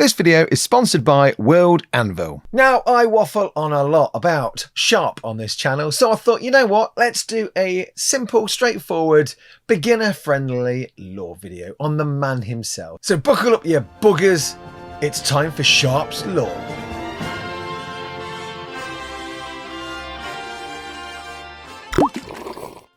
This video is sponsored by World Anvil. Now, I waffle on a lot about Sharpe on this channel, so I thought, you know what, let's do a simple, straightforward, beginner-friendly lore video on the man himself. So buckle up your buggers, it's time for Sharpe's lore.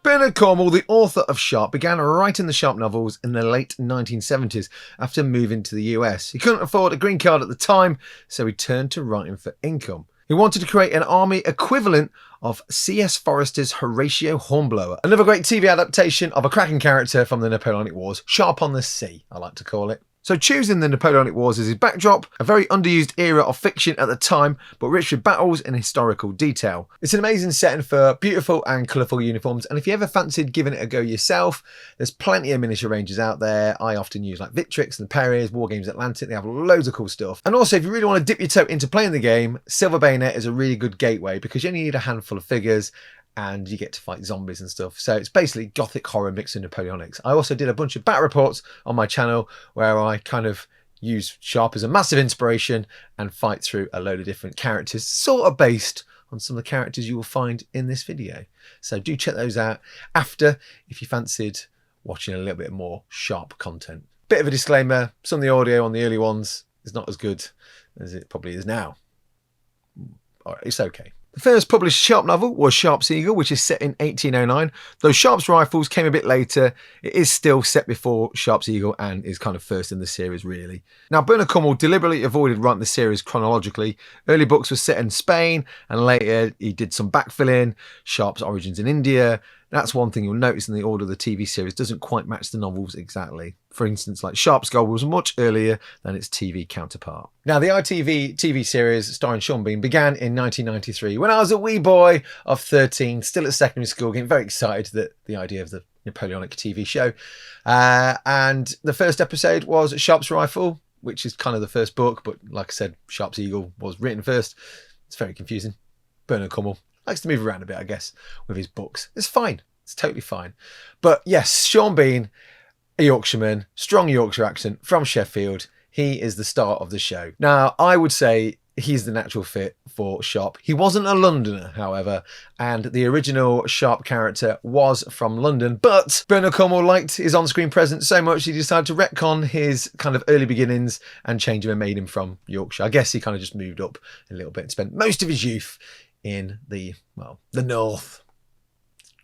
Bernard Cornwell, the author of Sharpe, began writing the Sharpe novels in the late 1970s after moving to the US. He couldn't afford a green card at the time, so he turned to writing for income. He wanted to create an army equivalent of C.S. Forester's Horatio Hornblower, another great TV adaptation of a cracking character from the Napoleonic Wars, Sharpe on the Sea, I like to call it. So choosing the Napoleonic Wars as his backdrop, a very underused era of fiction at the time, but rich with battles and historical detail. It's an amazing setting for beautiful and colourful uniforms, and if you ever fancied giving it a go yourself, there's plenty of miniature ranges out there. I often use like Victrix and Perry's, War Games Atlantic, they have loads of cool stuff. And also, if you really want to dip your toe into playing the game, Silver Bayonet is a really good gateway because you only need a handful of figures, and you get to fight zombies and stuff. So it's basically gothic horror mixed with Napoleonics. I also did a bunch of battle reports on my channel where I kind of use Sharpe as a massive inspiration and fight through a load of different characters, sort of based on some of the characters you will find in this video. So do check those out after if you fancied watching a little bit more Sharpe content. Bit of a disclaimer, some of the audio on the early ones is not as good as it probably is now. All right, it's okay. The first published Sharpe novel was Sharpe's Eagle, which is set in 1809. Though Sharpe's Rifles came a bit later, it is still set before Sharpe's Eagle and is kind of first in the series, really. Now, Bernard Cornwell deliberately avoided writing the series chronologically. Early books were set in Spain, and later he did some backfilling, Sharpe's origins in India. That's one thing you'll notice in the order of the TV series doesn't quite match the novels exactly. For instance, like Sharpe's Gold was much earlier than its TV counterpart. Now, the ITV TV series starring Sean Bean began in 1993 when I was a wee boy of 13, still at secondary school, getting very excited at the idea of the Napoleonic TV show. And the first episode was Sharpe's Rifle, which is kind of the first book, but like I said, Sharpe's Eagle was written first. It's very confusing. Bernard Cornwell likes to move around a bit, I guess, with his books. It's fine. It's totally fine. But yes, Sean Bean, a Yorkshireman, strong Yorkshire accent from Sheffield. He is the star of the show. Now, I would say he's the natural fit for Sharpe. He wasn't a Londoner, however, and the original Sharpe character was from London, but Bernard Cornwell liked his on-screen presence so much he decided to retcon his kind of early beginnings and change him and made him from Yorkshire. I guess he kind of just moved up a little bit and spent most of his youth in the north.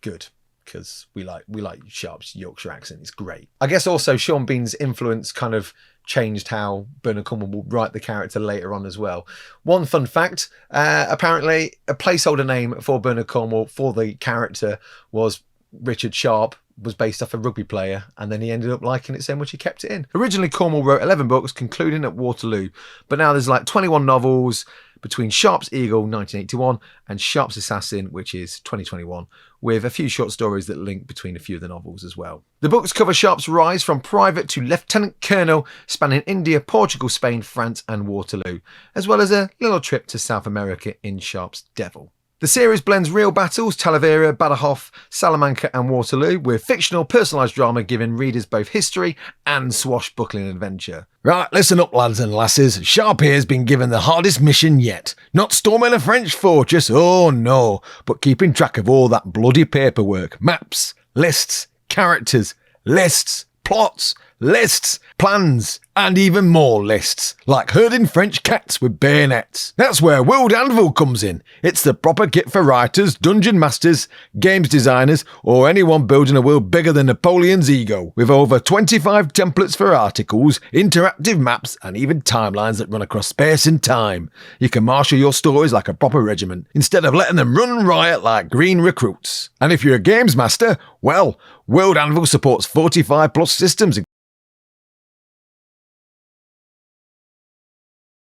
Good, because we like Sharpe's Yorkshire accent. It's great. I guess also Sean Bean's influence kind of changed how Bernard Cornwell will write the character later on as well. One fun fact, apparently a placeholder name for Bernard Cornwell for the character was Richard Sharpe, was based off a rugby player, and then he ended up liking it so much he kept it in. Originally, Cornwell wrote 11 books, concluding at Waterloo, but now there's like 21 novels between Sharpe's Eagle, 1981, and Sharpe's Assassin, which is 2021, with a few short stories that link between a few of the novels as well. The books cover Sharpe's rise from private to lieutenant colonel, spanning India, Portugal, Spain, France, and Waterloo, as well as a little trip to South America in Sharpe's Devil. The series blends real battles, Talavera, Badajoz, Salamanca and Waterloo, with fictional personalised drama giving readers both history and swashbuckling adventure. Right, listen up lads and lasses, Sharpe here's been given the hardest mission yet. Not storming a French fortress, oh no, but keeping track of all that bloody paperwork, maps, lists, characters, lists, plots, lists, plans, and even more lists, like herding French cats with bayonets. That's where World Anvil comes in. It's the proper kit for writers, dungeon masters, games designers, or anyone building a world bigger than Napoleon's ego, with over 25 templates for articles, interactive maps, and even timelines that run across space and time. You can marshal your stories like a proper regiment, instead of letting them run riot like green recruits. And if you're a games master, well, World Anvil supports 45 plus systems.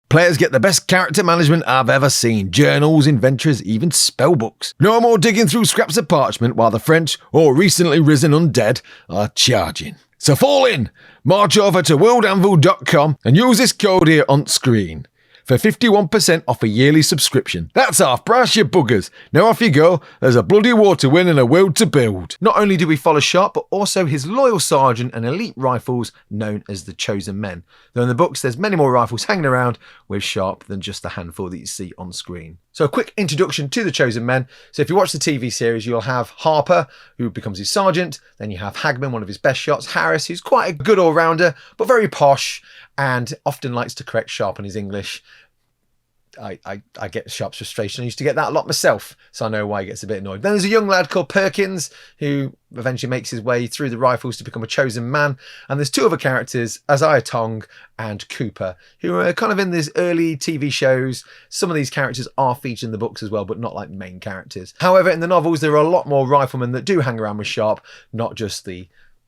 Players get the best character management I've ever seen. Journals, inventories, even spellbooks. No more digging through scraps of parchment while the French, or recently risen undead, are charging. So fall in! March over to worldanvil.com and use this code here on screen. for 51% off a yearly subscription. That's half price, you buggers. Now off you go. There's a bloody war to win and a world to build. Not only do we follow Sharpe, but also his loyal sergeant and elite rifles known as the Chosen Men. Though in the books, there's many more rifles hanging around with Sharpe than just the handful that you see on screen. So a quick introduction to the Chosen Men. So if you watch the TV series, you'll have Harper, who becomes his sergeant. Then you have Hagman, one of his best shots. Harris, who's quite a good all-rounder, but very posh and often likes to correct Sharpe on his English. I get Sharpe's frustration. I used to get that a lot myself, so I know why he gets a bit annoyed. Then there's a young lad called Perkins, who eventually makes his way through the rifles to become a chosen man. And there's two other characters, Isaiah Tong and Cooper, who are kind of in these early TV shows. Some of these characters are featured in the books as well, but not like main characters. However, in the novels, there are a lot more riflemen that do hang around with Sharpe, not just the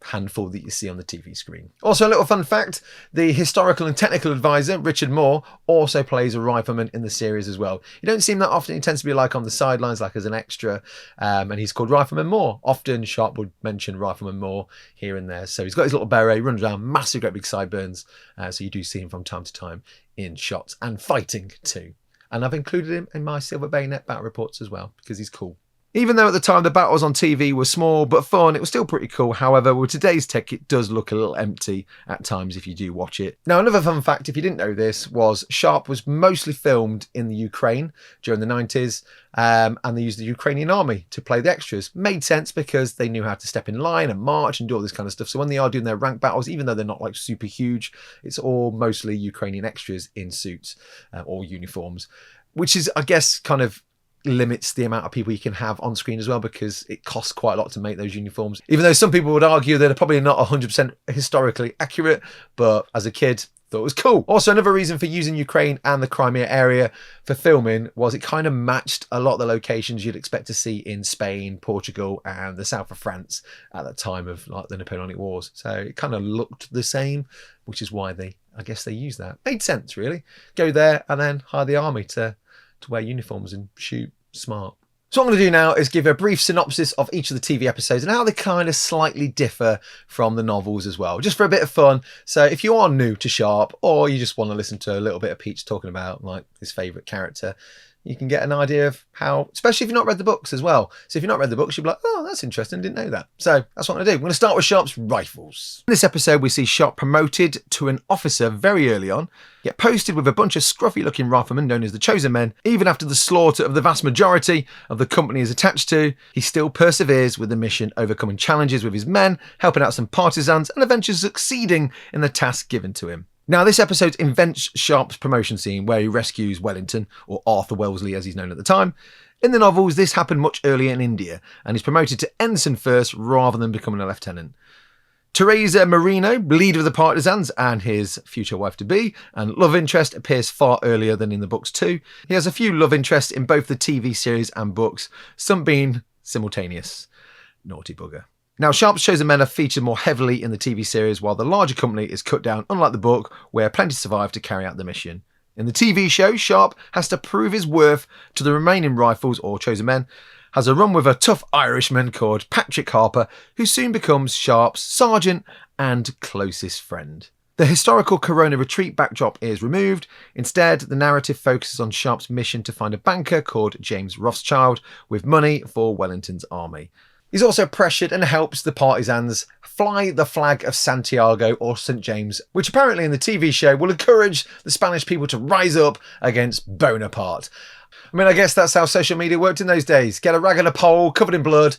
handful that you see on the TV screen. Also, a little fun fact, the historical and technical advisor, Richard Moore, also plays a rifleman in the series as well. You don't see him that often. He tends to be like on the sidelines, like as an extra, and he's called Rifleman Moore. Often Sharpe would mention Rifleman Moore here and there. So he's got his little beret, runs around, massive, great big sideburns. So you do see him from time to time in shots and fighting too. And I've included him in my Silver Bayonet battle reports as well, because he's cool. Even though at the time the battles on TV were small but fun, it was still pretty cool. However, with today's tech, it does look a little empty at times if you do watch it. Now, another fun fact, if you didn't know this, was Sharpe was mostly filmed in the Ukraine during the 90s, and they used the Ukrainian army to play the extras. Made sense because they knew how to step in line and march and do all this kind of stuff. So when they are doing their rank battles, even though they're not like super huge, it's all mostly Ukrainian extras in suits or uniforms, which is, I guess, kind of limits the amount of people you can have on screen as well, because it costs quite a lot to make those uniforms. Even though some people would argue that they're probably not 100% historically accurate, but as a kid, thought it was cool. Also, another reason for using Ukraine and the Crimea area for filming was it kind of matched a lot of the locations you'd expect to see in Spain, Portugal, and the south of France at that time of like the Napoleonic Wars. So it kind of looked the same, which is why I guess they used that. Made sense, really. Go there and then hire the army to wear uniforms and shoot smart. So what I'm going to do now is give a brief synopsis of each of the TV episodes and how they kind of slightly differ from the novels as well, just for a bit of fun. So if you are new to Sharpe, or you just want to listen to a little bit of Peach talking about like his favourite character, you can get an idea of how, especially if you've not read the books as well. So if you've not read the books, you'll be like, oh, that's interesting, didn't know that. So that's what I'm going to do. I'm going to start with Sharpe's rifles. In this episode, we see Sharpe promoted to an officer very early on, yet posted with a bunch of scruffy looking riflemen known as the Chosen Men. Even after the slaughter of the vast majority of the company is attached to, he still perseveres with the mission, overcoming challenges with his men, helping out some partisans, and eventually succeeding in the task given to him. Now, this episode invents Sharpe's promotion scene where he rescues Wellington, or Arthur Wellesley as he's known at the time. In the novels, this happened much earlier in India, and he's promoted to ensign first rather than becoming a lieutenant. Teresa Marino, leader of the partisans and his future wife-to-be, and love interest, appears far earlier than in the books too. He has a few love interests in both the TV series and books, some being simultaneous. Naughty bugger. Now, Sharpe's Chosen Men are featured more heavily in the TV series, while the larger company is cut down, unlike the book, where plenty survive to carry out the mission. In the TV show, Sharpe has to prove his worth to the remaining rifles, or Chosen Men, has a run with a tough Irishman called Patrick Harper, who soon becomes Sharpe's sergeant and closest friend. The historical Corona retreat backdrop is removed. Instead, the narrative focuses on Sharpe's mission to find a banker called James Rothschild with money for Wellington's army. He's also pressured and helps the partisans fly the flag of Santiago or St. James, which apparently in the TV show will encourage the Spanish people to rise up against Bonaparte. I mean, I guess that's how social media worked in those days. Get a rag on a pole covered in blood,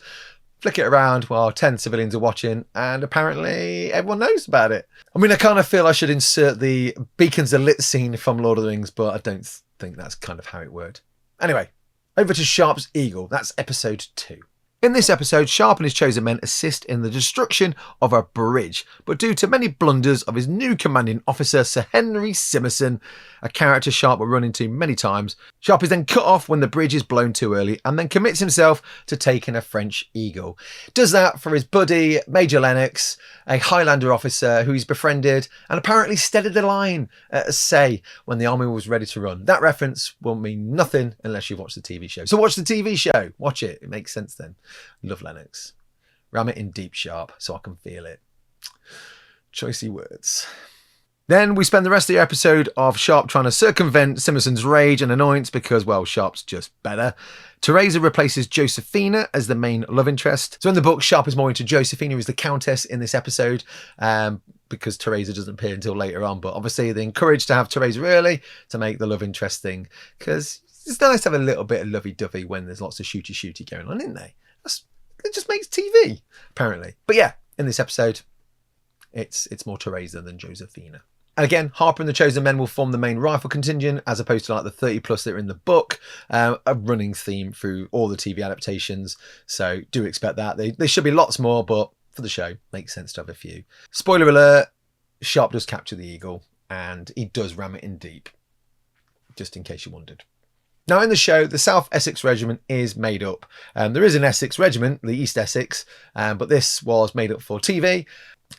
flick it around while 10 civilians are watching, and apparently everyone knows about it. I mean, I kind of feel I should insert the beacons are lit scene from Lord of the Rings, but I don't think that's kind of how it worked. Anyway, over to Sharpe's Eagle. That's episode 2. In this episode, Sharpe and his Chosen Men assist in the destruction of a bridge, but due to many blunders of his new commanding officer, Sir Henry Simerson, a character Sharpe will run into many times, Sharpe is then cut off when the bridge is blown too early and then commits himself to taking a French Eagle. Does that for his buddy, Major Lennox, a Highlander officer who he's befriended and apparently steadied the line at Say when the army was ready to run. That reference will mean nothing unless you've watched the TV show. So watch the TV show. Watch it. It makes sense then. Love Lennox. Ram it in deep, Sharpe, so I can feel it. Choicey words. Then we spend the rest of the episode of Sharpe trying to circumvent Simonson's rage and annoyance because, well, Sharpe's just better. Teresa replaces Josephina as the main love interest. So in the book, Sharpe is more into Josephina, who's the countess in this episode, because Teresa doesn't appear until later on. But obviously they encourage to have Teresa early to make the love interest thing, because it's nice to have a little bit of lovey-dovey when there's lots of shooty going on, isn't they? It just makes TV, apparently. But yeah, in this episode, it's more Teresa than Josephina. And again, Harper and the Chosen Men will form the main rifle contingent, as opposed to like the 30 plus that are in the book, a running theme through all the TV adaptations. So do expect that. There should be lots more, but for the show, makes sense to have a few. Spoiler alert, Sharpe does capture the Eagle, and he does ram it in deep, just in case you wondered. Now in the show, the South Essex Regiment is made up. There is an Essex Regiment, the East Essex, but this was made up for TV.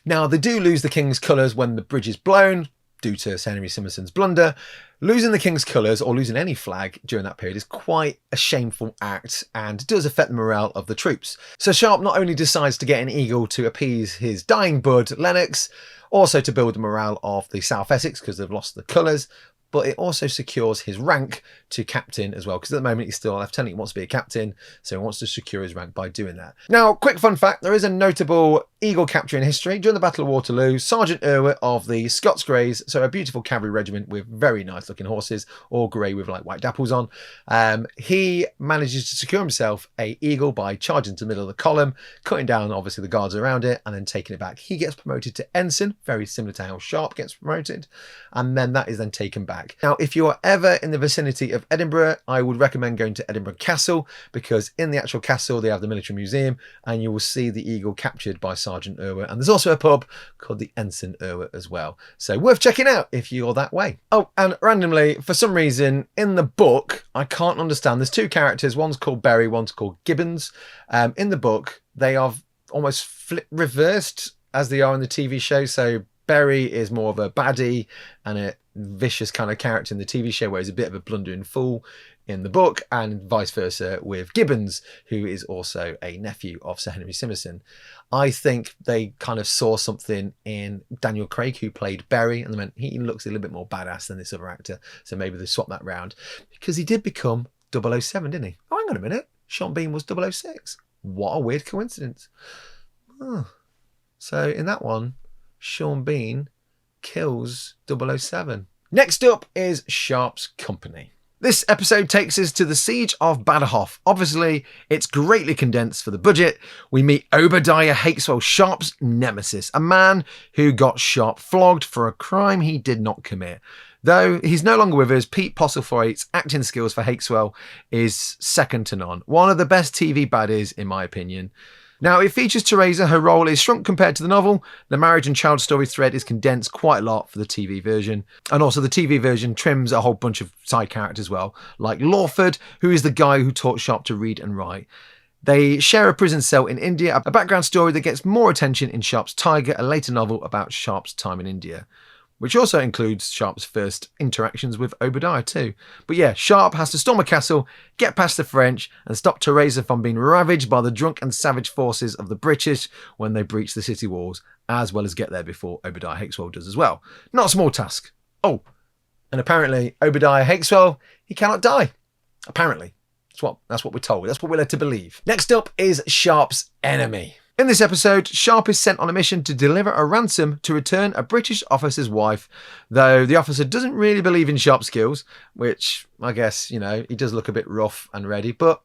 Now, they do lose the King's colours when the bridge is blown, due to Sir Henry Simonson's blunder. Losing the King's colours, or losing any flag during that period, is quite a shameful act and does affect the morale of the troops. So Sharpe not only decides to get an Eagle to appease his dying bud, Lennox, also to build the morale of the South Essex because they've lost the colours, but it also secures his rank to captain as well, because at the moment he's still a lieutenant. He wants to be a captain, so he wants to secure his rank by doing that. Now, quick fun fact, there is a notable Eagle capture in history. During the Battle of Waterloo, Sergeant Irwit of the Scots Greys, so a beautiful cavalry regiment with very nice looking horses, all grey with like white dapples on, he manages to secure himself a Eagle by charging to the middle of the column, cutting down obviously the guards around it, and then taking it back. He gets promoted to ensign, very similar to how Sharpe gets promoted, and then that is then taken back. Now, if you are ever in the vicinity of Edinburgh, I would recommend going to Edinburgh Castle, because in the actual castle they have the military museum, and you will see the Eagle captured by Sergeant Irwit, and there's also a pub called the Ensign Irwit as well, so worth checking out if you're that way. Oh, and randomly, for some reason in the book, I can't understand, there's two characters, one's called Berry, one's called Gibbons. In the book they are almost reversed as they are in the TV show, so Berry is more of a baddie and a vicious kind of character in the TV show, where he's a bit of a blundering fool in the book, and vice versa with Gibbons, who is also a nephew of Sir Henry Simonson. I think they kind of saw something in Daniel Craig, who played Berry, and they went, he looks a little bit more badass than this other actor, so maybe they swapped that round, because he did become 007, didn't he? Oh, hang on a minute, Sean Bean was 006. What a weird coincidence. Oh. So in that one, Sean Bean kills 007. Next up is Sharpe's company. This episode takes us to the Siege of Badderhof. Obviously, it's greatly condensed for the budget. We meet Obadiah Hakeswell, Sharpe's nemesis, a man who got Sharpe flogged for a crime he did not commit. Though he's no longer with us, Pete Postlethwaite's acting skills for Hakeswell is second to none. One of the best TV baddies, in my opinion. Now, it features Teresa. Her role is shrunk compared to the novel. The marriage and child story thread is condensed quite a lot for the TV version. And also the TV version trims a whole bunch of side characters as well, like Lawford, who is the guy who taught Sharpe to read and write. They share a prison cell in India, a background story that gets more attention in Sharpe's Tiger, a later novel about Sharpe's time in India, which also includes Sharpe's first interactions with Obadiah too. But yeah, Sharpe has to storm a castle, get past the French, and stop Teresa from being ravaged by the drunk and savage forces of the British when they breach the city walls, as well as get there before Obadiah Hakeswell does as well. Not a small task. Oh, and apparently Obadiah Hakeswell, he cannot die. Apparently. That's what we're told. That's what we're led to believe. Next up is Sharpe's enemy. In this episode, Sharpe is sent on a mission to deliver a ransom to return a British officer's wife, though the officer doesn't really believe in Sharpe's skills, which I guess, you know, he does look a bit rough and ready, but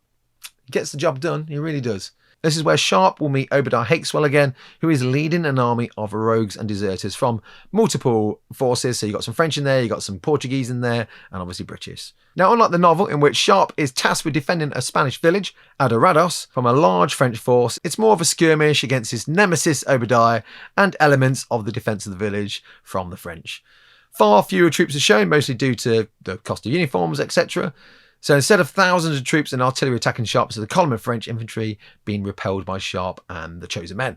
he gets the job done. He really does. This is where Sharpe will meet Obadiah Hakeswell again, who is leading an army of rogues and deserters from multiple forces. So you got some French in there, you got some Portuguese in there, and obviously British. Now, unlike the novel, in which Sharpe is tasked with defending a Spanish village, Adorados, from a large French force, it's more of a skirmish against his nemesis Obadiah and elements of the defence of the village from the French. Far fewer troops are shown, mostly due to the cost of uniforms, etc. So instead of thousands of troops and artillery attacking Sharpe, it's a column of French infantry being repelled by Sharpe and the Chosen Men.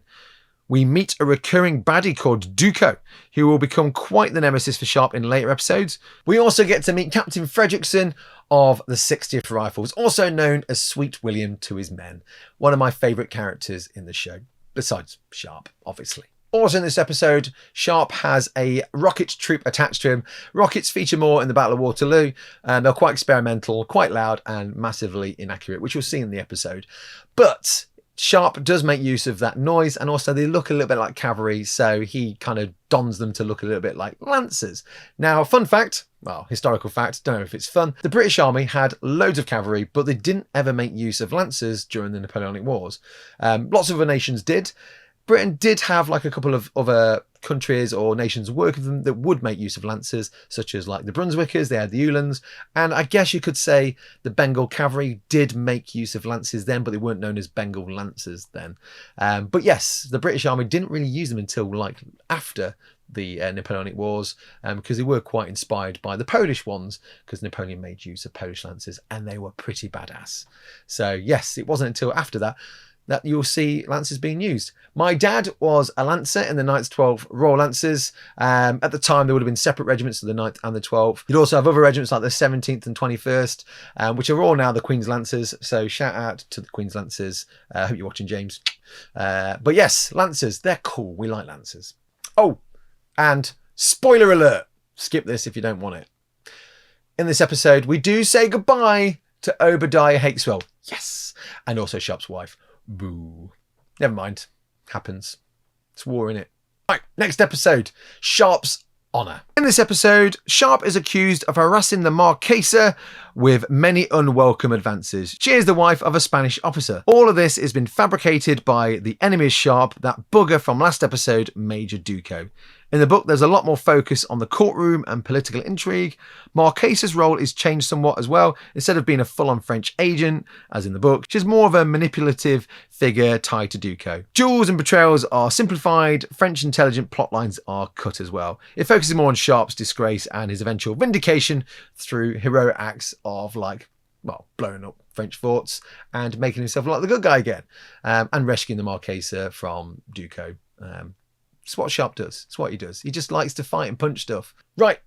We meet a recurring baddie called Duco, who will become quite the nemesis for Sharpe in later episodes. We also get to meet Captain Fredrickson of the 60th Rifles, also known as Sweet William to his men. One of my favourite characters in the show, besides Sharpe, obviously. Also in this episode, Sharpe has a rocket troop attached to him. Rockets feature more in the Battle of Waterloo, and they're quite experimental, quite loud, and massively inaccurate, which you'll see in the episode. But Sharpe does make use of that noise, and also they look a little bit like cavalry, so he kind of dons them to look a little bit like lancers. Now, fun fact, well, historical fact, don't know if it's fun, the British Army had loads of cavalry, but they didn't ever make use of lancers during the Napoleonic Wars. Lots of other nations did. Britain did have like a couple of other countries or nations work with them that would make use of lancers, such as like the Brunswickers, they had the Uhlans, and I guess you could say the Bengal cavalry did make use of lances then, but they weren't known as Bengal lancers then. But yes, the British Army didn't really use them until like after the Napoleonic Wars, because they were quite inspired by the Polish ones, because Napoleon made use of Polish lancers and they were pretty badass. So yes, it wasn't until after that you'll see lancers being used. My dad was a lancer in the 9th 12th Royal Lancers. At the time, there would have been separate regiments of the 9th and the 12th. You'd also have other regiments like the 17th and 21st, which are all now the Queen's Lancers. So shout out to the Queen's Lancers. I hope you're watching, James. But yes, lancers, they're cool. We like lancers. Oh, and spoiler alert. Skip this if you don't want it. In this episode, we do say goodbye to Obadiah Hakeswell. Yes. And also Sharpe's wife. Boo. Never mind. Happens. It's war, innit? Right, next episode. Sharpe's honour. In this episode, Sharpe is accused of harassing the Marquesa with many unwelcome advances. She is the wife of a Spanish officer. All of this has been fabricated by the enemy of Sharpe, that bugger from last episode, Major Duco. In the book, there's a lot more focus on the courtroom and political intrigue. Marquesa's role is changed somewhat as well. Instead of being a full-on French agent, as in the book, she's more of a manipulative figure tied to Duco. Duels and betrayals are simplified. French intelligent plot lines are cut as well. It focuses more on Sharpe's disgrace and his eventual vindication through heroic acts of, like, well, blowing up French forts and making himself like the good guy again, and rescuing the Marquesa from Duco. It's what Sharpe does. It's what he does. He just likes to fight and punch stuff. Right.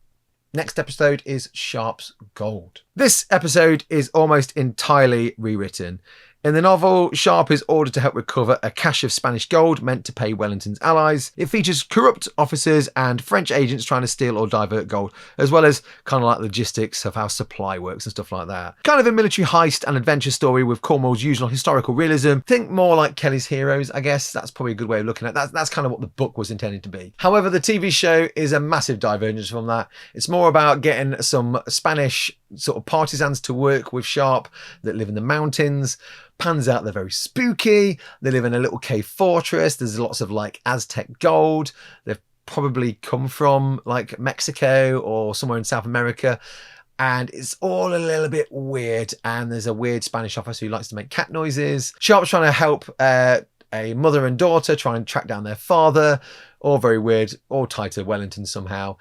Next episode is Sharpe's Gold. This episode is almost entirely rewritten. In the novel, Sharpe is ordered to help recover a cache of Spanish gold meant to pay Wellington's allies. It features corrupt officers and French agents trying to steal or divert gold, as well as kind of like logistics of how supply works and stuff like that. Kind of a military heist and adventure story with Cornwell's usual historical realism. Think more like Kelly's Heroes, I guess. That's probably a good way of looking at it. That's kind of what the book was intended to be. However, the TV show is a massive divergence from that. It's more about getting some Spanish sort of partisans to work with Sharpe that live in the mountains. Pans out, they're very spooky. They live in a little cave fortress. There's lots of like Aztec gold. They've probably come from like Mexico or somewhere in South America. And it's all a little bit weird. And there's a weird Spanish officer who likes to make cat noises. Sharpe's trying to help a mother and daughter try and track down their father. All very weird, all tied to Wellington somehow.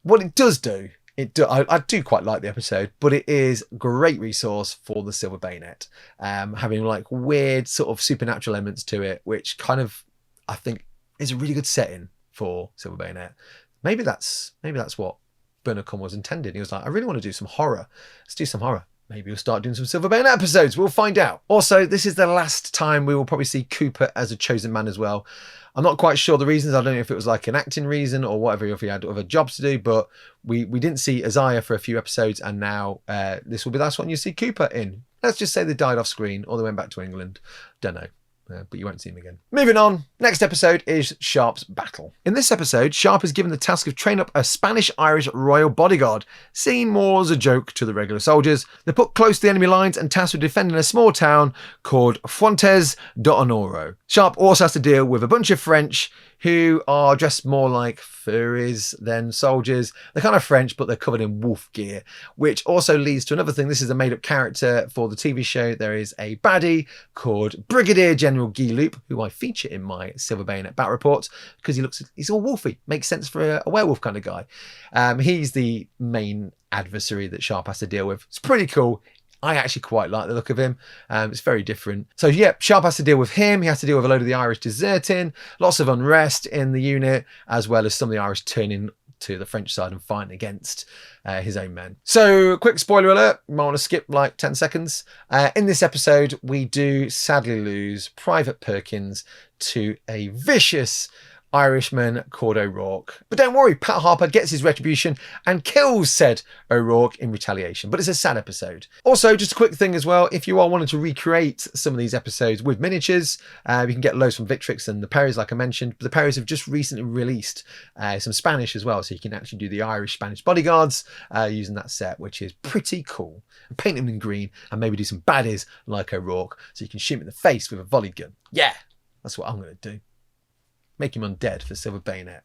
What it does do, I do quite like the episode, but it is a great resource for the Silver Bayonet, having like weird sort of supernatural elements to it, which kind of, I think, is a really good setting for Silver Bayonet. Maybe that's what Bernard Cornwell was intended. He was like, I really want to do some horror. Let's do some horror. Maybe we'll start doing some Silver Bayonet episodes. We'll find out. Also, this is the last time we will probably see Cooper as a chosen man as well. I'm not quite sure the reasons. I don't know if it was like an acting reason or whatever, if he had other jobs to do, but we didn't see Isaiah for a few episodes, and now this will be the last one you see Cooper in. Let's just say they died off screen or they went back to England. Don't know. But you won't see him again. Moving on. Next episode is Sharpe's battle. In this episode, Sharpe is given the task of training up a Spanish-Irish royal bodyguard, seen more as a joke to the regular soldiers. They're put close to the enemy lines and tasked with defending a small town called Fuentes de Honoro. Sharpe also has to deal with a bunch of French who are dressed more like furries than soldiers. They're kind of French, but they're covered in wolf gear, which also leads to another thing. This is a made-up character for the TV show. There is a baddie called Brigadier General Guy Loup, who I feature in my Silver Bayonet Battle Reports, because he's all wolfy. Makes sense for a werewolf kind of guy. He's the main adversary that Sharpe has to deal with. It's pretty cool. I actually quite like the look of him. It's very different. So yeah, Sharpe has to deal with him. He has to deal with a load of the Irish deserting, lots of unrest in the unit, as well as some of the Irish turning to the French side and fighting against his own men. So quick spoiler alert, you might want to skip like 10 seconds. In this episode, we do sadly lose Private Perkins to a vicious Irishman called O'Rourke. But don't worry, Pat Harper gets his retribution and kills said O'Rourke in retaliation. But it's a sad episode. Also, just a quick thing as well, if you are wanting to recreate some of these episodes with miniatures, you can get loads from Victrix and the Perrys, like I mentioned. But the Perrys have just recently released some Spanish as well, so you can actually do the Irish-Spanish bodyguards using that set, which is pretty cool. And paint them in green and maybe do some baddies like O'Rourke, so you can shoot him in the face with a volley gun. Yeah, that's what I'm going to do. Make him undead for Silver Bayonet.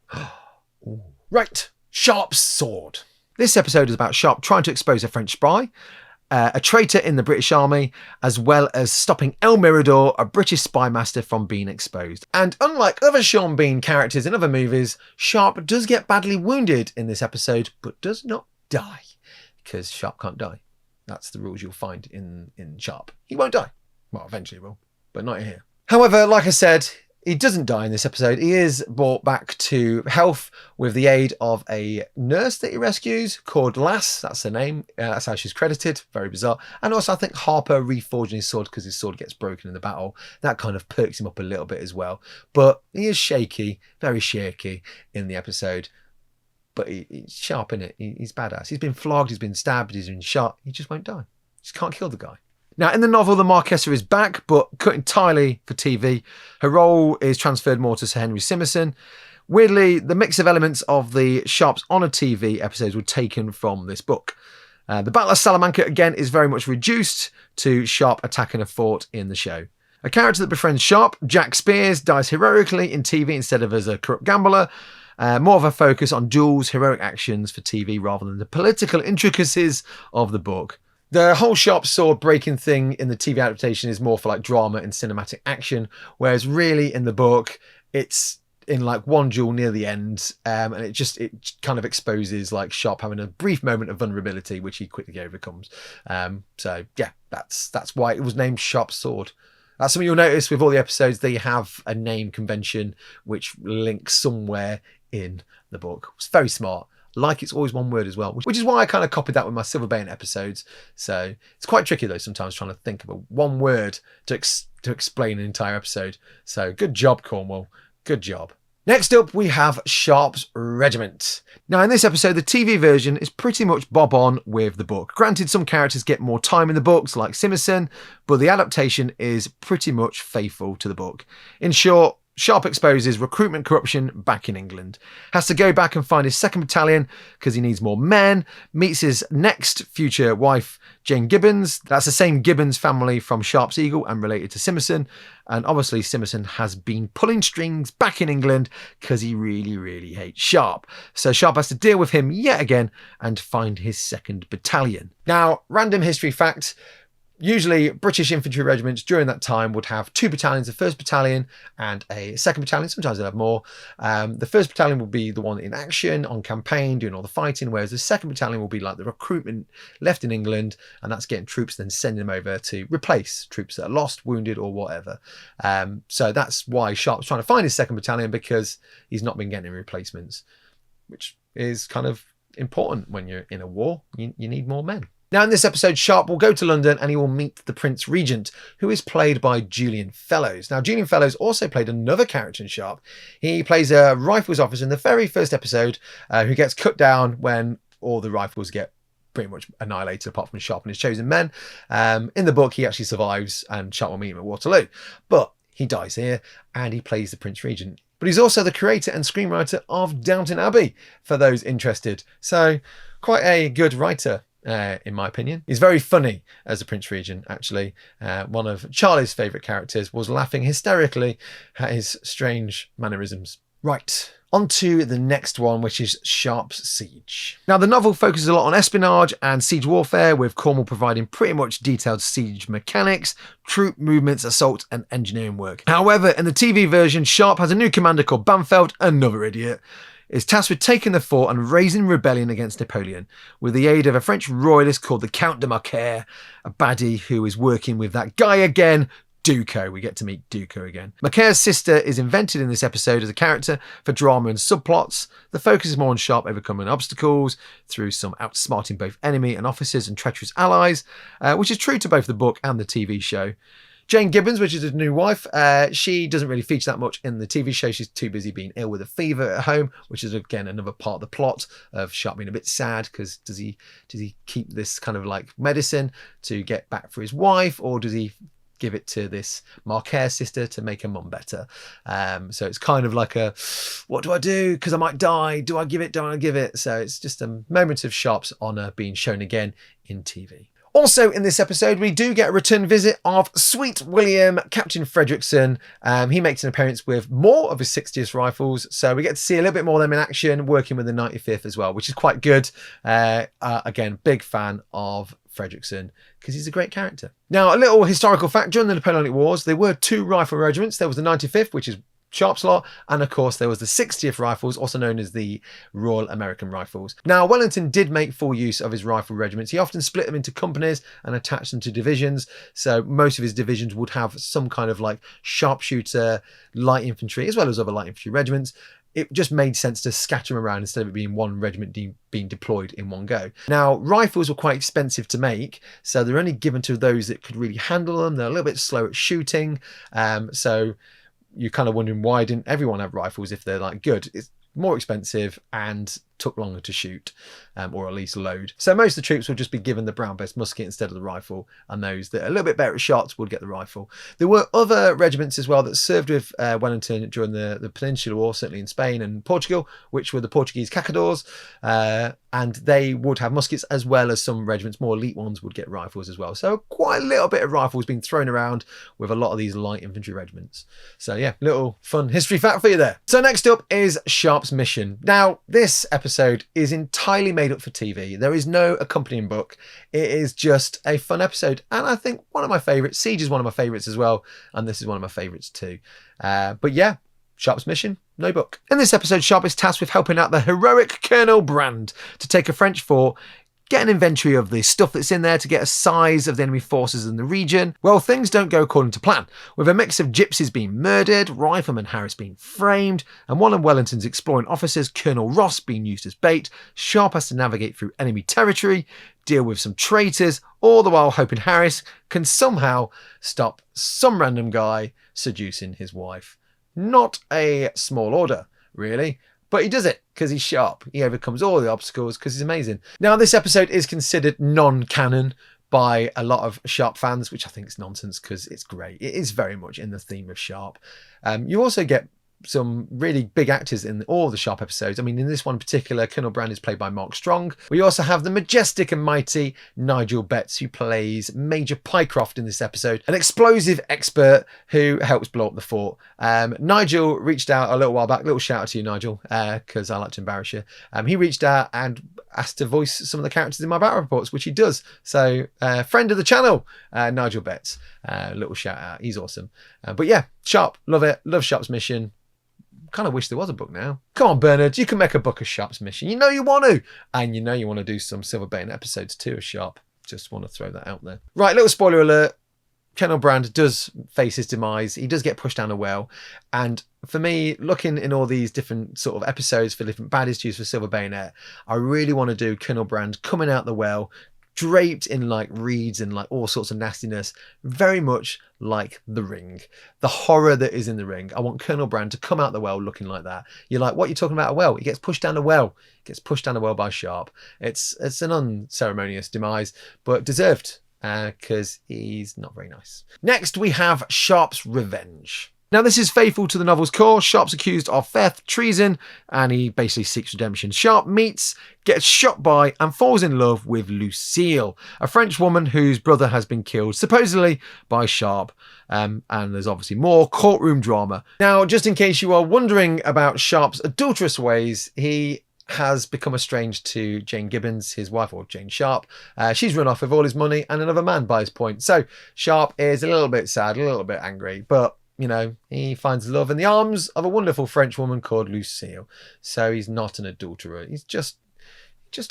Right, Sharpe's sword. This episode is about Sharpe trying to expose a French spy, a traitor in the British Army, as well as stopping El Mirador, a British spy master, from being exposed. And unlike other Sean Bean characters in other movies, Sharpe does get badly wounded in this episode, but does not die, because Sharpe can't die. That's the rules you'll find in Sharpe. He won't die. Well, eventually he will, but not here. However, like I said, he doesn't die in this episode. He is brought back to health with the aid of a nurse that he rescues called Lass. That's her name. That's how she's credited. Very bizarre. And also, I think Harper reforging his sword because his sword gets broken in the battle. That kind of perks him up a little bit as well. But he is shaky, very shaky in the episode. But he's sharp in it. He's badass. He's been flogged. He's been stabbed. He's been shot. He just won't die. Just can't kill the guy. Now, in the novel, the Marquesa is back, but cut entirely for TV. Her role is transferred more to Sir Henry Simmerson. Weirdly, the mix of elements of the Sharpe's Honour TV episodes were taken from this book. The Battle of Salamanca, again, is very much reduced to Sharpe attacking a fort in the show. A character that befriends Sharpe, Jack Spears, dies heroically in TV instead of as a corrupt gambler. More of a focus on duels, heroic actions for TV rather than the political intricacies of the book. The whole Sharpe sword breaking thing in the TV adaptation is more for like drama and cinematic action, whereas really in the book, it's in like one duel near the end, and it kind of exposes like Sharpe having a brief moment of vulnerability, which he quickly overcomes. So yeah, that's why it was named Sharpe's sword. That's something you'll notice with all the episodes. They have a name convention which links somewhere in the book. It's very smart. Like it's always one word as well, which is why I kind of copied that with my Silver Bayonet episodes. So it's quite tricky though sometimes trying to think of one word to explain an entire episode. So good job, Cornwell. Good job. Next up, we have Sharpe's Regiment. Now, in this episode, the TV version is pretty much bob on with the book. Granted, some characters get more time in the books, like Simmerson, but the adaptation is pretty much faithful to the book. In short, Sharpe exposes recruitment corruption back in England. Has to go back and find his 2nd Battalion because he needs more men. Meets his next future wife, Jane Gibbons. That's the same Gibbons family from Sharpe's Eagle and related to Simmerson. And obviously Simmerson has been pulling strings back in England because he really, really hates Sharpe. So Sharpe has to deal with him yet again and find his 2nd Battalion. Now, random history fact. Usually British infantry regiments during that time would have 2 battalions, a 1st Battalion and a 2nd Battalion. Sometimes they'll have more. The 1st Battalion will be the one in action, on campaign, doing all the fighting, whereas the 2nd Battalion will be like the recruitment left in England, and that's getting troops, then sending them over to replace troops that are lost, wounded, or whatever. So that's why Sharpe's trying to find his 2nd Battalion, because he's not been getting replacements, which is kind of important when you're in a war. You need more men. Now, in this episode, Sharpe will go to London and he will meet the Prince Regent, who is played by Julian Fellows. Now, Julian Fellows also played another character in Sharpe. He plays a rifles officer in the very first episode who gets cut down when all the rifles get pretty much annihilated apart from Sharpe and his chosen men. In the book, he actually survives and Sharpe will meet him at Waterloo. But he dies here and he plays the Prince Regent. But he's also the creator and screenwriter of Downton Abbey, for those interested. So, quite a good writer. In my opinion. He's very funny as a Prince Regent, actually. One of Charlie's favourite characters was laughing hysterically at his strange mannerisms. Right, on to the next one, which is Sharpe's Siege. Now, the novel focuses a lot on espionage and siege warfare, with Cornwell providing pretty much detailed siege mechanics, troop movements, assault, and engineering work. However, in the TV version, Sharpe has a new commander called Bamfeld, another idiot, is tasked with taking the fort and raising rebellion against Napoleon, with the aid of a French royalist called the Count de Marquer, a baddie who is working with that guy again, Duco. We get to meet Duco again. Marquer's sister is invented in this episode as a character for drama and subplots. The focus is more on Sharpe overcoming obstacles through some outsmarting both enemy and officers and treacherous allies, which is true to both the book and the TV show. Jane Gibbons, which is his new wife, she doesn't really feature that much in the TV show. She's too busy being ill with a fever at home, which is again another part of the plot of Sharpe being a bit sad, because does he keep this kind of like medicine to get back for his wife, or does he give it to this Marquez sister to make her mum better? So it's kind of like a, what do I do? Because I might die. Do I give it? Don't I give it? So it's just a moment of Sharpe's honour being shown again in TV. Also in this episode, we do get a return visit of Sweet William, Captain Fredrickson. He makes an appearance with more of his 60th rifles. So we get to see a little bit more of them in action, working with the 95th as well, which is quite good. Again, big fan of Fredrickson because he's a great character. Now, a little historical fact, during the Napoleonic Wars, there were 2 rifle regiments. There was the 95th, which is Sharpe's lot, and of course there was the 60th Rifles, also known as the Royal American Rifles. Now, Wellington did make full use of his rifle regiments. He often split them into companies and attached them to divisions, so most of his divisions would have some kind of like sharpshooter, light infantry, as well as other light infantry regiments. It just made sense to scatter them around instead of it being one regiment being deployed in one go. Now, rifles were quite expensive to make, so they're only given to those that could really handle them. They're a little bit slow at shooting, so you're kind of wondering, why didn't everyone have rifles if they're like good? It's more expensive and took longer to shoot, or at least load. So most of the troops would just be given the brown-based musket instead of the rifle, and those that are a little bit better at shots would get the rifle. There were other regiments as well that served with Wellington during the Peninsular War, certainly in Spain and Portugal, which were the Portuguese Cacadores, and they would have muskets, as well as some regiments, more elite ones, would get rifles as well. So quite a little bit of rifles being thrown around with a lot of these light infantry regiments. So yeah, little fun history fact for you there. So next up is Sharpe's mission. Now, this episode is entirely made up for TV. There is no accompanying book. It is just a fun episode, and I think one of my favourites. Siege is one of my favourites as well, and this is one of my favourites too. But yeah, Sharpe's mission, no book. In this episode, Sharpe is tasked with helping out the heroic Colonel Brand to take a French fort, get an inventory of the stuff that's in there to get a size of the enemy forces in the region. Well, things don't go according to plan, with a mix of gypsies being murdered, Rifleman Harris being framed, and one of Wellington's exploring officers, Colonel Ross, being used as bait. Sharpe has to navigate through enemy territory, deal with some traitors, all the while hoping Harris can somehow stop some random guy seducing his wife. Not a small order, really. But he does it because he's Sharpe. He overcomes all the obstacles because he's amazing. Now, this episode is considered non-canon by a lot of Sharpe fans, which I think is nonsense because it's great. It is very much in the theme of Sharpe. You also get some really big actors in all the Sharpe episodes. I mean, in this one in particular, Colonel Brand is played by Mark Strong. We also have the majestic and mighty Nigel Betts, who plays Major Pycroft in this episode, an explosive expert who helps blow up the fort. Nigel reached out a little while back, little shout out to you, Nigel, because I like to embarrass you. He reached out and asked to voice some of the characters in my battle reports, which he does. So, friend of the channel, Nigel Betts, little shout out. He's awesome. But yeah, Sharpe, love it. Love Sharpe's mission. Kind of wish there was a book now. Come on, Bernard, you can make a book of Sharpe's mission. You know you want to. And you know you want to do some Silver Bayonet episodes too of Sharpe. Just want to throw that out there. Right, little spoiler alert. Colonel Brand does face his demise. He does get pushed down a well. And for me, looking in all these different sort of episodes for different baddies to use for Silver Bayonet, I really want to do Colonel Brand coming out the well, draped in like reeds and like all sorts of nastiness, very much like The Ring, the horror that is in The Ring. I want Colonel Brand to come out the well looking like that. You're like, what are you talking about? A well? He gets pushed down a well. He gets pushed down a well by Sharpe. It's an unceremonious demise, but deserved because he's not very nice. Next, we have Sharpe's revenge. Now, this is faithful to the novel's core. Sharpe's accused of theft, treason, and he basically seeks redemption. Sharpe meets, gets shot by, and falls in love with Lucille, a French woman whose brother has been killed, supposedly by Sharpe. And there's obviously more courtroom drama. Now, just in case you are wondering about Sharpe's adulterous ways, he has become estranged to Jane Gibbons, his wife, or Jane Sharpe. She's run off with all his money and another man by his point. So Sharpe is a little bit sad, a little bit angry, but you know, he finds love in the arms of a wonderful French woman called Lucille. So he's not an adulterer. He's just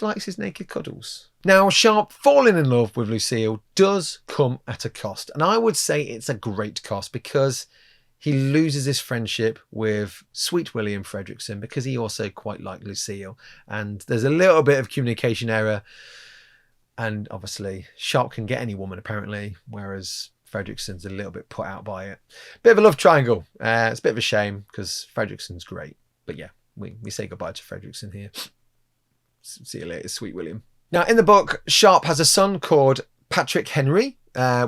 likes his naked cuddles. Now, Sharpe falling in love with Lucille does come at a cost. And I would say it's a great cost because he loses his friendship with Sweet William Fredrickson because he also quite liked Lucille. And there's a little bit of communication error. And obviously, Sharpe can get any woman, apparently, whereas Fredrickson's a little bit put out by it. Bit of a love triangle. It's a bit of a shame because Fredrickson's great. But yeah, we say goodbye to Fredrickson here. See you later, sweet William. Now, in the book, Sharpe has a son called Patrick Henry,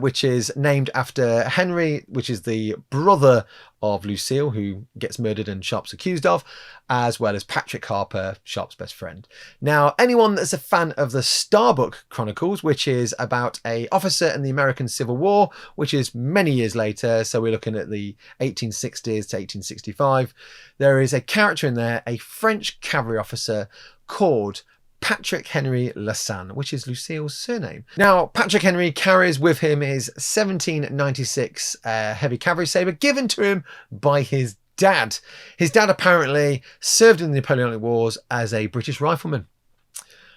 which is named after Henry, which is the brother of Lucille, who gets murdered and Sharpe's accused of, as well as Patrick Harper, Sharpe's best friend. Now, anyone that's a fan of the Starbuck Chronicles, which is about an officer in the American Civil War, which is many years later, so we're looking at the 1860s to 1865, there is a character in there, a French cavalry officer called Patrick Henry Lassagne, which is Lucille's surname. Now, Patrick Henry carries with him his 1796 heavy cavalry sabre given to him by his dad. His dad apparently served in the Napoleonic Wars as a British rifleman.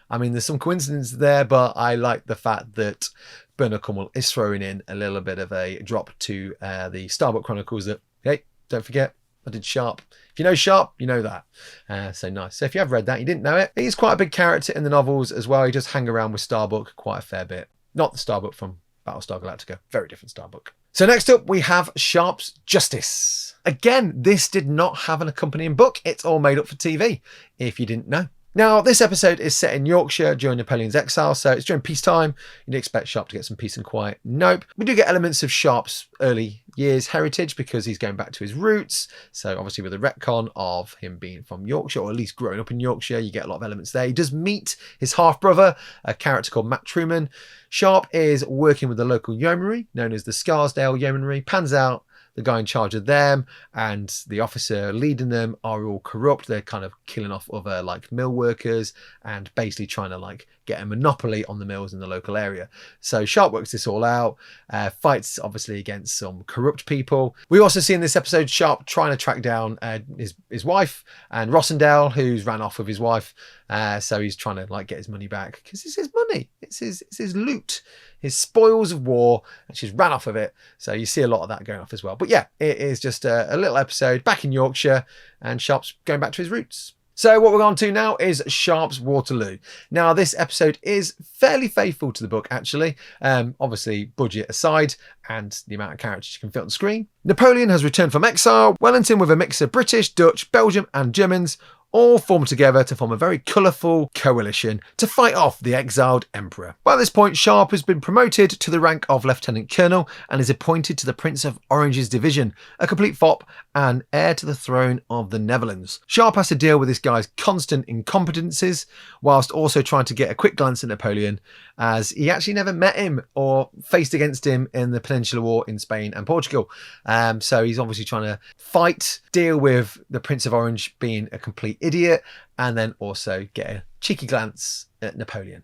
I mean, there's some coincidence there, but I like the fact that Bernard Cornwell is throwing in a little bit of a drop to the Starbuck Chronicles that, hey, don't forget, I did Sharpe. If you know Sharpe, you know that. So nice. So if you have read that, you didn't know it. He's quite a big character in the novels as well. He does hang around with Starbuck quite a fair bit. Not the Starbuck from Battlestar Galactica. Very different Starbuck. So next up, we have Sharpe's Justice. Again, this did not have an accompanying book. It's all made up for TV, if you didn't know. Now, this episode is set in Yorkshire during Napoleon's exile, so it's during peacetime. You'd expect Sharpe to get some peace and quiet. Nope. We do get elements of Sharpe's early years heritage because he's going back to his roots. So obviously with the retcon of him being from Yorkshire, or at least growing up in Yorkshire, you get a lot of elements there. He does meet his half-brother, a character called Matt Truman. Sharpe is working with the local yeomanry, known as the Scarsdale Yeomanry, pans out the guy in charge of them and the officer leading them are all corrupt. They're kind of killing off other like mill workers and basically trying to like get a monopoly on the mills in the local area. So Sharpe works this all out, fights obviously against some corrupt people. We also see in this episode Sharpe trying to track down his wife and Rossendale, who's ran off with his wife. So he's trying to like get his money back because it's his money. It's his loot, his spoils of war, and she's ran off of it. So you see a lot of that going off as well. But yeah, it is just a little episode back in Yorkshire and Sharpe's going back to his roots. So what we're on to now is Sharpe's Waterloo. Now, this episode is fairly faithful to the book, actually. Obviously, budget aside and the amount of characters you can fit on the screen. Napoleon has returned from exile. Wellington, with a mix of British, Dutch, Belgium and Germans, all formed together to form a very colourful coalition to fight off the exiled emperor. By this point, Sharpe has been promoted to the rank of Lieutenant Colonel and is appointed to the Prince of Orange's division, a complete fop and heir to the throne of the Netherlands. Sharpe has to deal with this guy's constant incompetences, whilst also trying to get a quick glance at Napoleon, as he actually never met him or faced against him in the Peninsular War in Spain and Portugal. So he's obviously trying to fight, deal with the Prince of Orange being a complete idiot, and then also get a cheeky glance at Napoleon.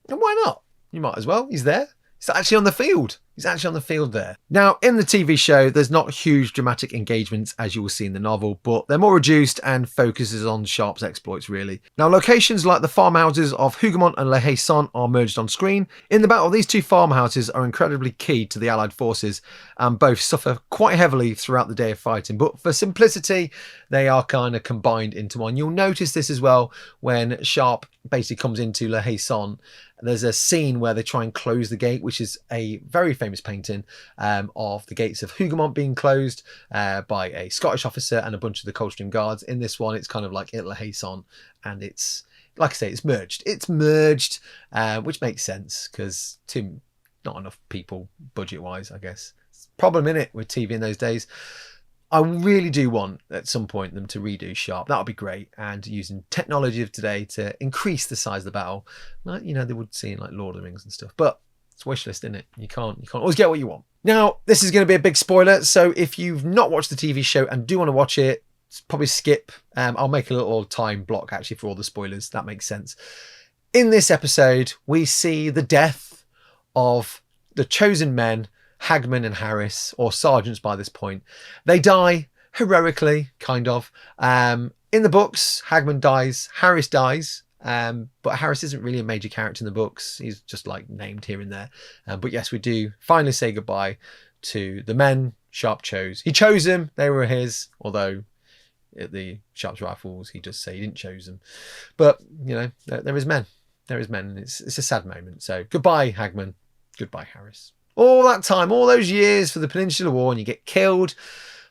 And why not? You might as well. He's there. He's actually on the field. He's actually on the field there. Now, in the TV show, there's not huge dramatic engagements as you will see in the novel, but they're more reduced and focuses on Sharpe's exploits, really. Now, locations like the farmhouses of Hougoumont and La Haye-Sainte are merged on screen. In the battle, these two farmhouses are incredibly key to the Allied forces and both suffer quite heavily throughout the day of fighting, but for simplicity, they are kind of combined into one. You'll notice this as well when Sharpe basically comes into La Haye-Sainte. There's a scene where they try and close the gate, which is a very famous painting of the gates of Hougoumont being closed by a Scottish officer and a bunch of the Coldstream Guards. In this one, it's kind of like at La Haye-Sainte, and it's, like I say, it's merged. It's merged, which makes sense because not enough people budget-wise, I guess. It's a problem in it with TV in those days. I really do want at some point them to redo Sharpe. That would be great. And using technology of today to increase the size of the battle, like, you know, they would see in like Lord of the Rings and stuff. But it's wish list, isn't it? You can't always get what you want. Now, this is going to be a big spoiler. So if you've not watched the TV show and do want to watch it, probably skip. I'll make a little time block actually for all the spoilers. That makes sense. In this episode, we see the death of the chosen men, Hagman and Harris, or sergeants by this point. They die heroically, kind of. In the books, Hagman dies, Harris dies, but Harris isn't really a major character in the books. He's just like named here and there. But yes, we do finally say goodbye to the men Sharpe chose. He chose them, they were his, although at the Sharpe's Rifles, he does say he didn't choose them. But, you know, they're his men. They're his men, and it's a sad moment. So goodbye, Hagman. Goodbye, Harris. All that time, all those years for the Peninsular War, and you get killed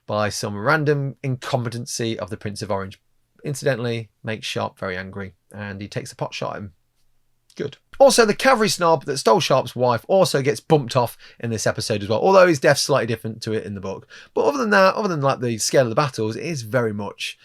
by some random incompetency of the Prince of Orange. Incidentally, makes Sharpe very angry, and he takes a pot shot at him. Good. Also, the cavalry snob that stole Sharpe's wife also gets bumped off in this episode as well, although his death's slightly different to it in the book. But other than that, other than like the scale of the battles, it is very much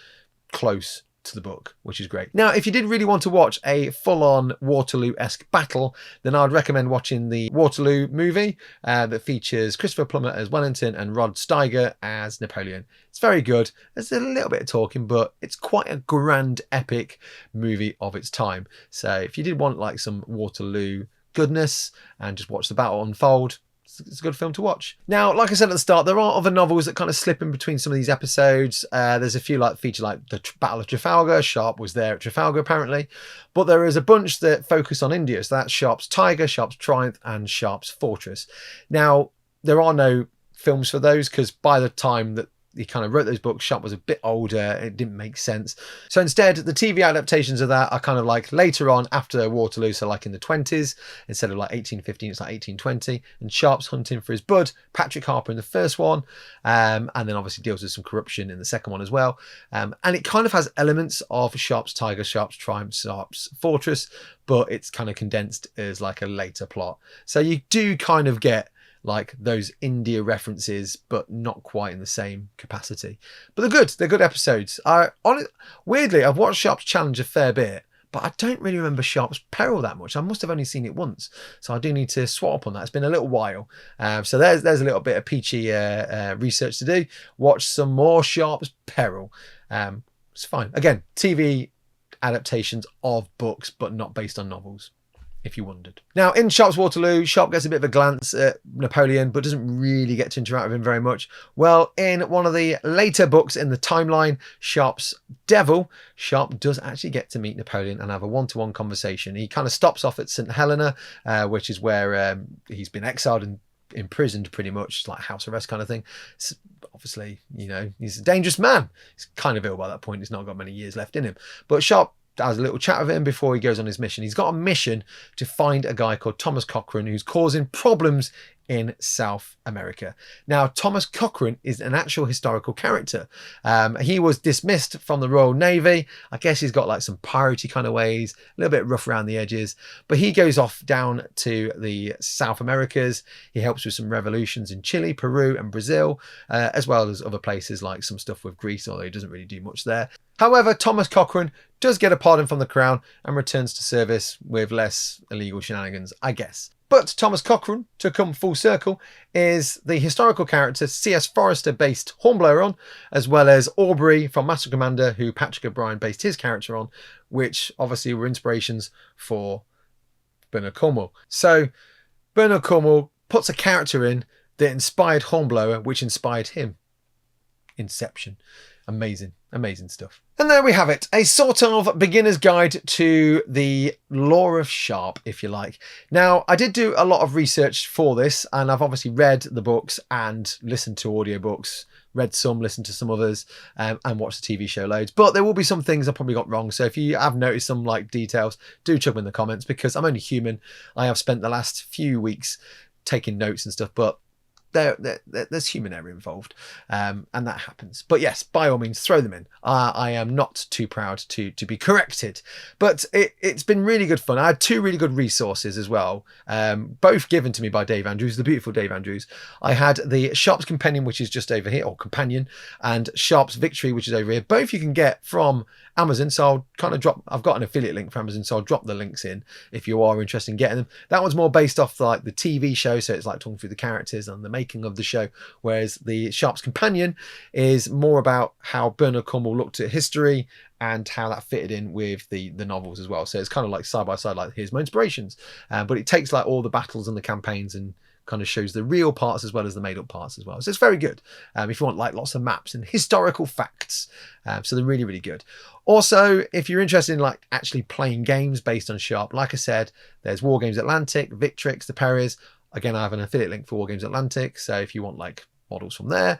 close to the book, which is great. Now, if you did really want to watch a full-on Waterloo-esque battle, then I'd recommend watching the Waterloo movie that features Christopher Plummer as Wellington and Rod Steiger as Napoleon. It's very good. There's a little bit of talking, but it's quite a grand, epic movie of its time. So if you did want like some Waterloo goodness and just watch the battle unfold, it's a good film to watch. Now, like I said at the start, there are other novels that kind of slip in between some of these episodes. There's a few like feature like the Battle of Trafalgar. Sharpe was there at Trafalgar apparently, but there is a bunch that focus on India. So that's Sharpe's Tiger, Sharpe's Triumph, and Sharpe's Fortress. Now, there are no films for those because by the time that he kind of wrote those books, Sharpe was a bit older. It didn't make sense. So instead, the TV adaptations of that are kind of like later on after Waterloo. So like in the 20s, instead of like 1815, it's like 1820. And Sharpe's hunting for his bud, Patrick Harper in the first one. And then obviously deals with some corruption in the second one as well. And it kind of has elements of Sharpe's Tiger, Sharpe's Triumph, Sharpe's Fortress, but it's kind of condensed as like a later plot. So you do kind of get like those India references, but not quite in the same capacity. But they're good. They're good episodes. Weirdly, I've watched Sharpe's Challenge a fair bit, but I don't really remember Sharpe's Peril that much. I must have only seen it once, so I do need to swap up on that. It's been a little while. So there's a little bit of Peachy research to do. Watch some more Sharpe's Peril. It's fine. Again, TV adaptations of books, but not based on novels, if you wondered. Now, in Sharpe's Waterloo, Sharpe gets a bit of a glance at Napoleon, but doesn't really get to interact with him very much. Well, in one of the later books in the timeline, Sharpe's Devil, Sharpe does actually get to meet Napoleon and have a one-to-one conversation. He kind of stops off at St. Helena, which is where he's been exiled and imprisoned pretty much, like house arrest kind of thing. So obviously, you know, he's a dangerous man. He's kind of ill by that point. He's not got many years left in him. But Sharpe has a little chat with him before he goes on his mission. He's got a mission to find a guy called Thomas Cochrane who's causing problems in South America. Now, Thomas Cochrane is an actual historical character. He was dismissed from the Royal Navy. I guess he's got like some piratey kind of ways, a little bit rough around the edges, but he goes off down to the South Americas. He helps with some revolutions in Chile, Peru, and Brazil, as well as other places like some stuff with Greece, although he doesn't really do much there. However, Thomas Cochrane does get a pardon from the Crown and returns to service with less illegal shenanigans, I guess. But Thomas Cochrane, to come full circle, is the historical character C.S. Forrester based Hornblower on, as well as Aubrey from Master Commander, who Patrick O'Brien based his character on, which obviously were inspirations for Bernard Cornwell. So Bernard Cornwell puts a character in that inspired Hornblower, which inspired him. Inception. Amazing, amazing stuff. And there we have it, a sort of beginner's guide to the lore of Sharpe, if you like. Now, I did do a lot of research for this, and I've obviously read the books and listened to audiobooks, read some, listened to some others, and watched the TV show loads. But there will be some things I probably got wrong. So if you have noticed some like details, do chuck them in the comments, because I'm only human. I have spent the last few weeks taking notes and stuff, but there's human error involved, and that happens. But yes, by all means, throw them in. I am not too proud to be corrected, but it's been really good fun. I had two really good resources as well, both given to me by Dave Andrews, the beautiful Dave Andrews. I had the Sharpe's Companion, which is just over here, or Companion, and Sharpe's Victory, which is over here. Both you can get from Amazon, so I'll kind of drop, I've got an affiliate link for Amazon, so I'll drop the links in if you are interested in getting them. That one's more based off like the TV show, so it's like talking through the characters and the making of the show, whereas the Sharpe's Companion is more about how Bernard Cornwell looked at history and how that fitted in with the novels as well. So it's kind of like side by side, like here's my inspirations, but it takes like all the battles and the campaigns and kind of shows the real parts as well as the made up parts as well. So it's very good if you want like lots of maps and historical facts. So they're really, really good. Also, if you're interested in like actually playing games based on Sharpe, like I said, there's War Games Atlantic, Victrix, the Perrys. Again, I have an affiliate link for War Games Atlantic. So if you want like models from there,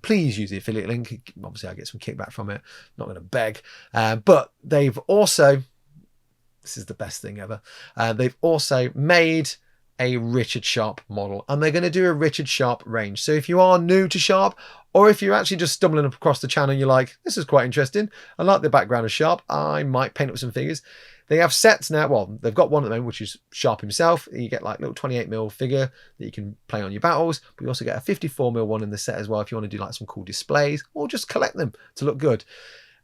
please use the affiliate link. Obviously, I get some kickback from it. Not going to beg. But they've also, this is the best thing ever, they've also made a Richard Sharpe model, and they're going to do a Richard Sharpe range. So if you are new to Sharpe, or if you're actually just stumbling across the channel and you're like, this is quite interesting, I like the background of Sharpe, I might paint up some figures. They have sets now. Well, they've got one at the moment, which is Sharpe himself. You get like a little 28mm figure that you can play on your battles, but you also get a 54mm one in the set as well if you want to do like some cool displays or just collect them to look good.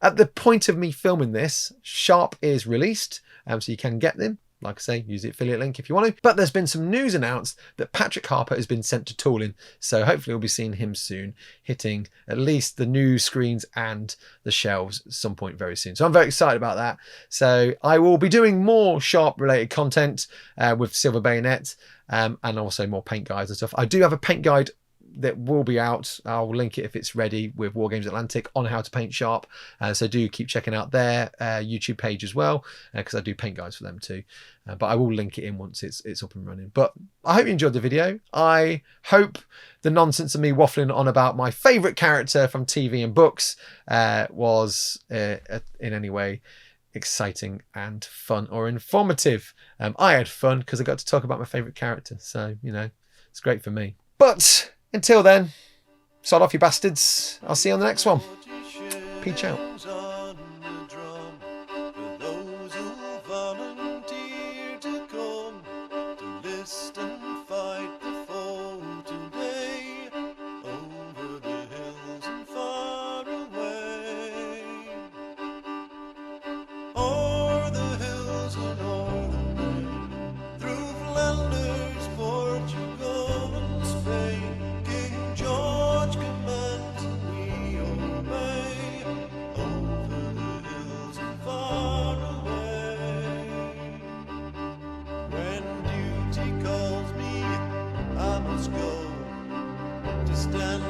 At the point of me filming this, Sharpe is released, so you can get them. Like I say, use the affiliate link if you want to. But there's been some news announced that Patrick Harper has been sent to tooling. So hopefully we'll be seeing him soon, hitting at least the news screens and the shelves at some point very soon. So I'm very excited about that. So I will be doing more Sharpe related content with Silver Bayonet and also more paint guides and stuff. I do have a paint guide that will be out. I'll link it if it's ready with Wargames Atlantic on how to paint Sharpe. So do keep checking out their YouTube page as well, because I do paint guides for them too. But I will link it in once it's up and running. But I hope you enjoyed the video. I hope the nonsense of me waffling on about my favourite character from TV and books was in any way exciting and fun or informative. I had fun because I got to talk about my favourite character. So, you know, it's great for me. But until then, sod off you bastards. I'll see you on the next one. Peach out. Stand